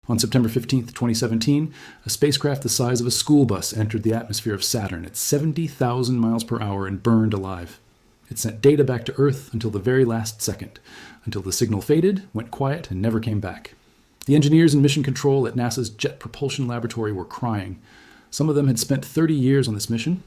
On September 15, 2017, a spacecraft the size of a school bus entered the atmosphere of Saturn at 70,000 miles per hour and burned alive. It sent data back to Earth until the very last second, until the signal faded, went quiet, and never came back. The engineers in mission control at NASA's Jet Propulsion Laboratory were crying. Some of them had spent 30 years on this mission,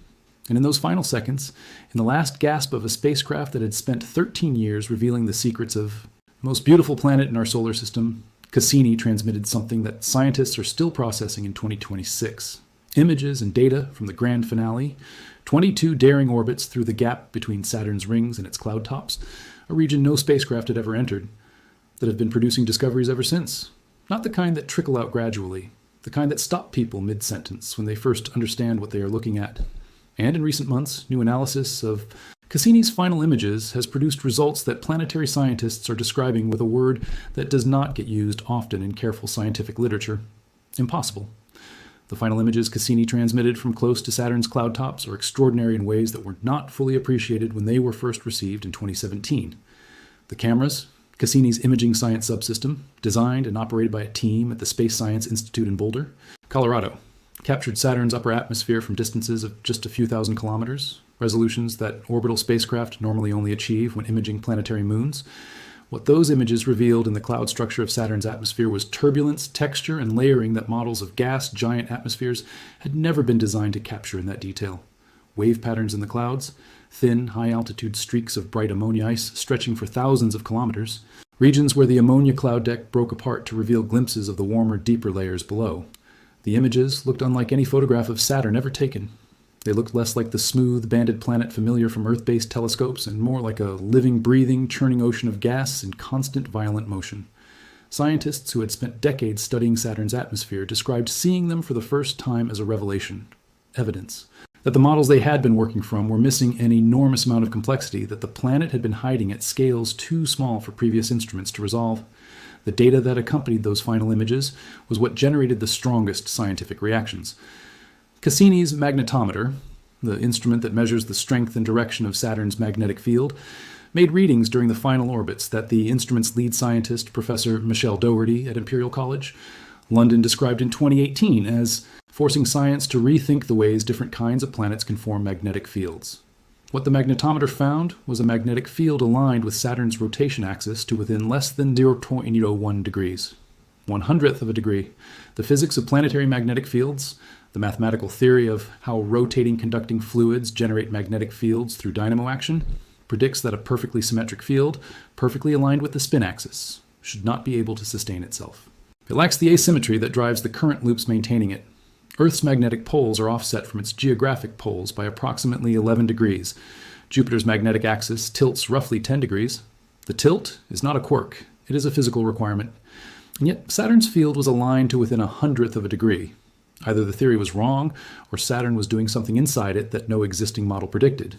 and in those final seconds, in the last gasp of a spacecraft that had spent 13 years revealing the secrets of the most beautiful planet in our solar system, Cassini transmitted something that scientists are still processing in 2026. Images and data from the grand finale, 22 daring orbits through the gap between Saturn's rings and its cloud tops, a region no spacecraft had ever entered, that have been producing discoveries ever since. Not the kind that trickle out gradually, the kind that stop people mid-sentence when they first understand what they are looking at. And in recent months, new analysis of Cassini's final images has produced results that planetary scientists are describing with a word that does not get used often in careful scientific literature: impossible. The final images Cassini transmitted from close to Saturn's cloud tops are extraordinary in ways that were not fully appreciated when they were first received in 2017. The cameras, Cassini's imaging science subsystem, designed and operated by a team at the Space Science Institute in Boulder, Colorado, captured Saturn's upper atmosphere from distances of just a few thousand kilometers, resolutions that orbital spacecraft normally only achieve when imaging planetary moons. What those images revealed in the cloud structure of Saturn's atmosphere was turbulence, texture, and layering that models of gas giant atmospheres had never been designed to capture in that detail. Wave patterns in the clouds, thin, high-altitude streaks of bright ammonia ice stretching for thousands of kilometers, regions where the ammonia cloud deck broke apart to reveal glimpses of the warmer, deeper layers below. The images looked unlike any photograph of Saturn ever taken. They looked less like the smooth, banded planet familiar from Earth-based telescopes and more like a living, breathing, churning ocean of gas in constant, violent motion. Scientists who had spent decades studying Saturn's atmosphere described seeing them for the first time as a revelation, evidence that the models they had been working from were missing an enormous amount of complexity that the planet had been hiding at scales too small for previous instruments to resolve. The data that accompanied those final images was what generated the strongest scientific reactions. Cassini's magnetometer, the instrument that measures the strength and direction of Saturn's magnetic field, made readings during the final orbits that the instrument's lead scientist, Professor Michelle Doherty at Imperial College, London, described in 2018 as forcing science to rethink the ways different kinds of planets can form magnetic fields. What the magnetometer found was a magnetic field aligned with Saturn's rotation axis to within less than 0.01 degrees. 1/100th of a degree. The physics of planetary magnetic fields, the mathematical theory of how rotating conducting fluids generate magnetic fields through dynamo action, predicts that a perfectly symmetric field, perfectly aligned with the spin axis, should not be able to sustain itself. It lacks the asymmetry that drives the current loops maintaining it. Earth's magnetic poles are offset from its geographic poles by approximately 11 degrees. Jupiter's magnetic axis tilts roughly 10 degrees. The tilt is not a quirk, it is a physical requirement. And yet Saturn's field was aligned to within 1/100th of a degree. Either the theory was wrong, or Saturn was doing something inside it that no existing model predicted.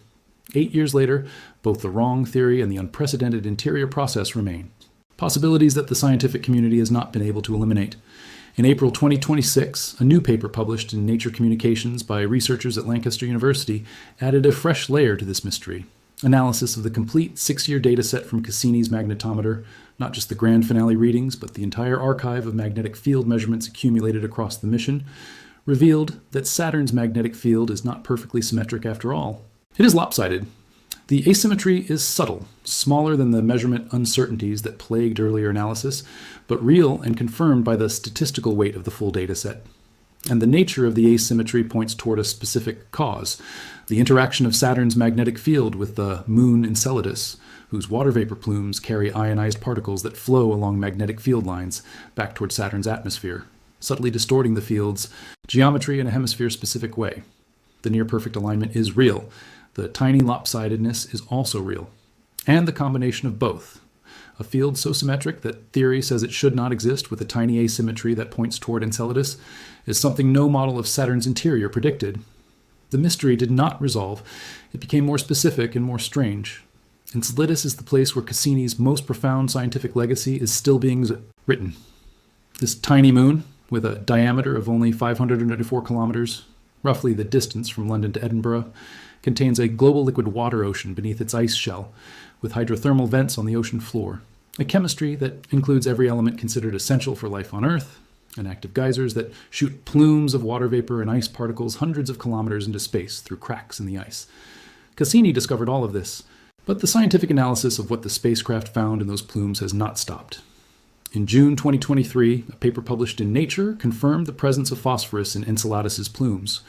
8 years later, both the wrong theory and the unprecedented interior process remain. Possibilities that the scientific community has not been able to eliminate. In April 2026, a new paper published in Nature Communications by researchers at Lancaster University added a fresh layer to this mystery. Analysis of the complete 6-year dataset from Cassini's magnetometer, not just the grand finale readings, but the entire archive of magnetic field measurements accumulated across the mission, revealed that Saturn's magnetic field is not perfectly symmetric after all. It is lopsided. The asymmetry is subtle, smaller than the measurement uncertainties that plagued earlier analysis, but real and confirmed by the statistical weight of the full dataset. And the nature of the asymmetry points toward a specific cause: the interaction of Saturn's magnetic field with the moon Enceladus, whose water vapor plumes carry ionized particles that flow along magnetic field lines back toward Saturn's atmosphere, subtly distorting the field's geometry in a hemisphere-specific way. The near-perfect alignment is real. The tiny lopsidedness is also real. And the combination of both. A field so symmetric that theory says it should not exist with a tiny asymmetry that points toward Enceladus is something no model of Saturn's interior predicted. The mystery did not resolve. It became more specific and more strange. Enceladus is the place where Cassini's most profound scientific legacy is still being written. This tiny moon, with a diameter of only 594 kilometers, roughly the distance from London to Edinburgh, contains a global liquid water ocean beneath its ice shell, with hydrothermal vents on the ocean floor, a chemistry that includes every element considered essential for life on Earth, and active geysers that shoot plumes of water vapor and ice particles hundreds of kilometers into space through cracks in the ice. Cassini discovered all of this, but the scientific analysis of what the spacecraft found in those plumes has not stopped. In June 2023, a paper published in Nature confirmed the presence of phosphorus in Enceladus's plumes,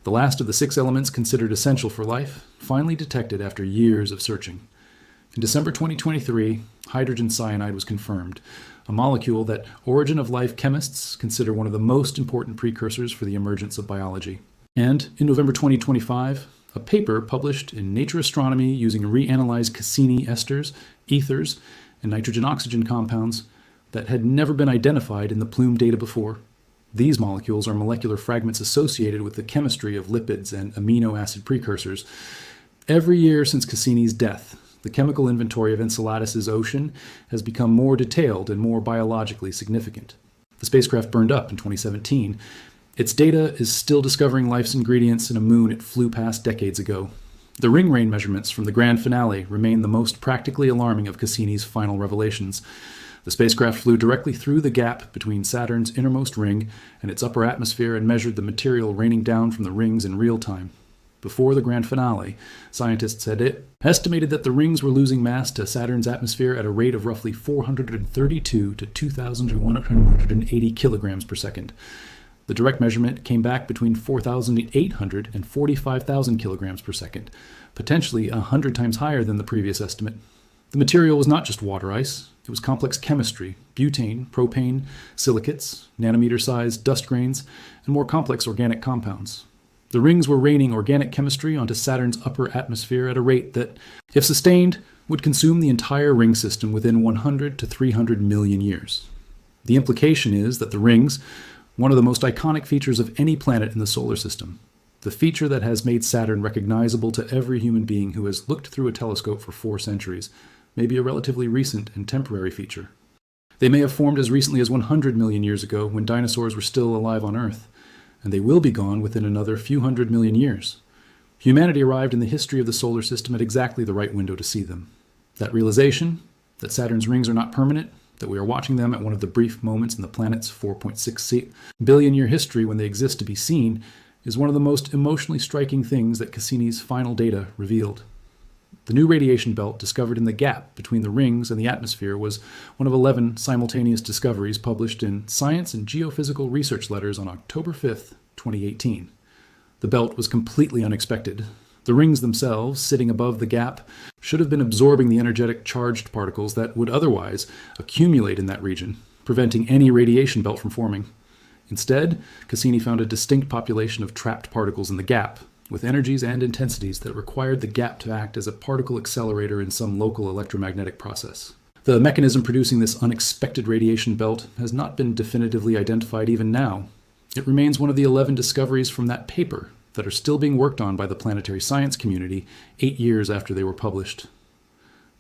the last of the 6 elements considered essential for life, finally detected after years of searching. In December 2023, hydrogen cyanide was confirmed, a molecule that origin of life chemists consider one of the most important precursors for the emergence of biology. And in November 2025, a paper published in Nature Astronomy using reanalyzed Cassini esters, ethers, and nitrogen-oxygen compounds that had never been identified in the plume data before. These molecules are molecular fragments associated with the chemistry of lipids and amino acid precursors. Every year since Cassini's death, the chemical inventory of Enceladus's ocean has become more detailed and more biologically significant. The spacecraft burned up in 2017. Its data is still discovering life's ingredients in a moon it flew past decades ago. The ring rain measurements from the grand finale remain the most practically alarming of Cassini's final revelations. The spacecraft flew directly through the gap between Saturn's innermost ring and its upper atmosphere and measured the material raining down from the rings in real time. Before the grand finale, scientists had estimated that the rings were losing mass to Saturn's atmosphere at a rate of roughly 432 to 2,180 kilograms per second. The direct measurement came back between 4,800 and 45,000 kilograms per second, potentially 100 times higher than the previous estimate. The material was not just water ice. It was complex chemistry, butane, propane, silicates, nanometer-sized dust grains, and more complex organic compounds. The rings were raining organic chemistry onto Saturn's upper atmosphere at a rate that, if sustained, would consume the entire ring system within 100 to 300 million years. The implication is that the rings, one of the most iconic features of any planet in the solar system, the feature that has made Saturn recognizable to every human being who has looked through a telescope for 4 centuries, may be a relatively recent and temporary feature. They may have formed as recently as 100 million years ago when dinosaurs were still alive on Earth, and they will be gone within another few hundred million years. Humanity arrived in the history of the solar system at exactly the right window to see them. That realization, that Saturn's rings are not permanent, that we are watching them at one of the brief moments in the planet's 4.6 billion-year history when they exist to be seen, is one of the most emotionally striking things that Cassini's final data revealed. The new radiation belt discovered in the gap between the rings and the atmosphere was one of 11 simultaneous discoveries published in Science and Geophysical Research Letters on October 5, 2018. The belt was completely unexpected. The rings themselves, sitting above the gap, should have been absorbing the energetic charged particles that would otherwise accumulate in that region, preventing any radiation belt from forming. Instead, Cassini found a distinct population of trapped particles in the gap, with energies and intensities that required the gap to act as a particle accelerator in some local electromagnetic process. The mechanism producing this unexpected radiation belt has not been definitively identified even now. It remains one of the 11 discoveries from that paper that are still being worked on by the planetary science community 8 years after they were published.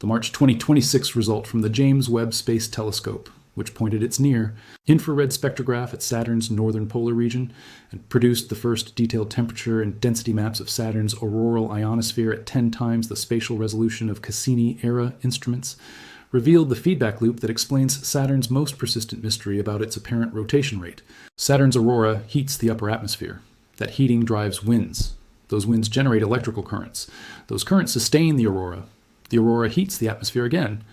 The March 2026 result from the James Webb Space Telescope, which pointed its near-infrared spectrograph at Saturn's northern polar region and produced the first detailed temperature and density maps of Saturn's auroral ionosphere at 10 times the spatial resolution of Cassini-era instruments, revealed the feedback loop that explains Saturn's most persistent mystery about its apparent rotation rate. Saturn's aurora heats the upper atmosphere. That heating drives winds. Those winds generate electrical currents. Those currents sustain the aurora. The aurora heats the atmosphere again.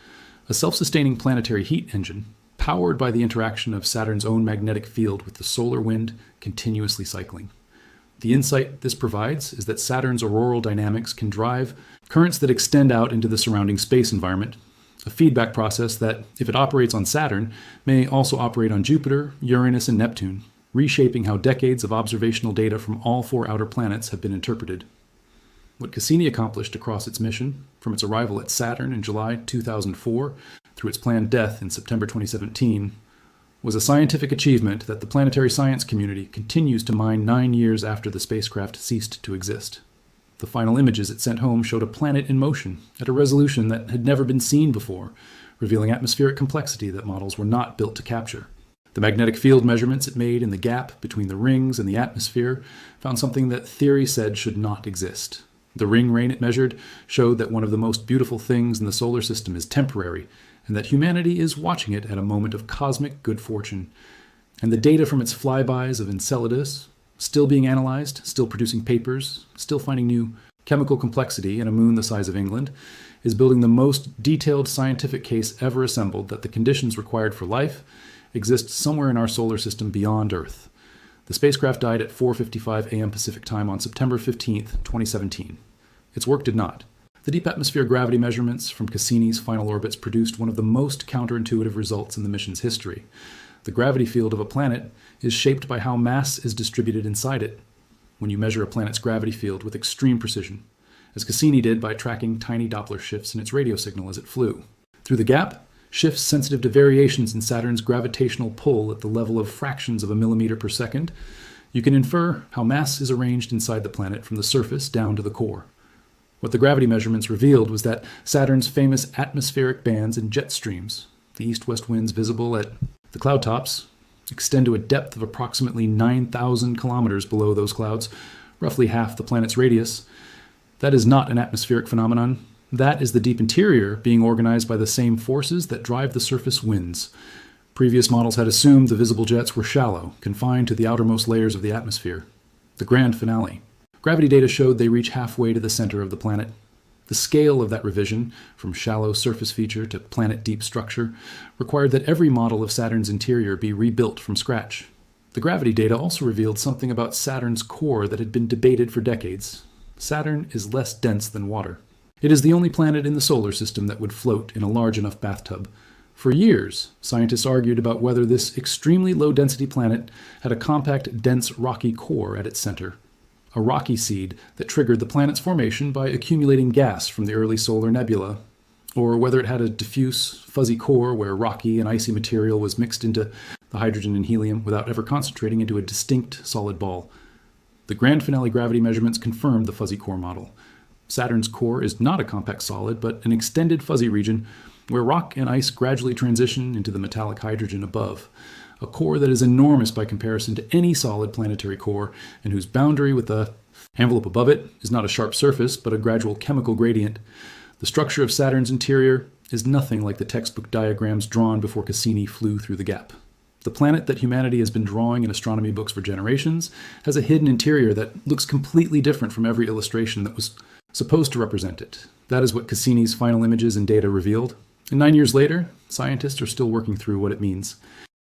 A self-sustaining planetary heat engine, powered by the interaction of Saturn's own magnetic field with the solar wind continuously cycling. The insight this provides is that Saturn's auroral dynamics can drive currents that extend out into the surrounding space environment, a feedback process that, if it operates on Saturn, may also operate on Jupiter, Uranus, and Neptune, reshaping how decades of observational data from all 4 outer planets have been interpreted. What Cassini accomplished across its mission, from its arrival at Saturn in July 2004 through its planned death in September 2017, was a scientific achievement that the planetary science community continues to mine 9 years after the spacecraft ceased to exist. The final images it sent home showed a planet in motion at a resolution that had never been seen before, revealing atmospheric complexity that models were not built to capture. The magnetic field measurements it made in the gap between the rings and the atmosphere found something that theory said should not exist. The ring rain it measured showed that one of the most beautiful things in the solar system is temporary, and that humanity is watching it at a moment of cosmic good fortune. And the data from its flybys of Enceladus, still being analyzed, still producing papers, still finding new chemical complexity in a moon the size of England, is building the most detailed scientific case ever assembled that the conditions required for life exist somewhere in our solar system beyond Earth. The spacecraft died at 4:55 a.m. Pacific time on September 15, 2017. Its work did not. The deep atmosphere gravity measurements from Cassini's final orbits produced one of the most counterintuitive results in the mission's history. The gravity field of a planet is shaped by how mass is distributed inside it when you measure a planet's gravity field with extreme precision, as Cassini did by tracking tiny Doppler shifts in its radio signal as it flew. Through the gap, shifts sensitive to variations in Saturn's gravitational pull at the level of fractions of a millimeter per second, you can infer how mass is arranged inside the planet from the surface down to the core. What the gravity measurements revealed was that Saturn's famous atmospheric bands and jet streams, the east-west winds visible at the cloud tops, extend to a depth of approximately 9,000 kilometers below those clouds, roughly half the planet's radius. That is not an atmospheric phenomenon. That is the deep interior being organized by the same forces that drive the surface winds. Previous models had assumed the visible jets were shallow, confined to the outermost layers of the atmosphere. The grand finale. Gravity data showed they reach halfway to the center of the planet. The scale of that revision, from shallow surface feature to planet-deep structure, required that every model of Saturn's interior be rebuilt from scratch. The gravity data also revealed something about Saturn's core that had been debated for decades. Saturn is less dense than water. It is the only planet in the solar system that would float in a large enough bathtub. For years, scientists argued about whether this extremely low-density planet had a compact, dense, rocky core at its center. A rocky seed that triggered the planet's formation by accumulating gas from the early solar nebula, or whether it had a diffuse, fuzzy core where rocky and icy material was mixed into the hydrogen and helium without ever concentrating into a distinct solid ball. The grand finale gravity measurements confirmed the fuzzy core model. Saturn's core is not a compact solid, but an extended fuzzy region where rock and ice gradually transition into the metallic hydrogen above. A core that is enormous by comparison to any solid planetary core, and whose boundary with the envelope above it is not a sharp surface, but a gradual chemical gradient. The structure of Saturn's interior is nothing like the textbook diagrams drawn before Cassini flew through the gap. The planet that humanity has been drawing in astronomy books for generations has a hidden interior that looks completely different from every illustration that was supposed to represent it. That is what Cassini's final images and data revealed. And 9 years later, scientists are still working through what it means.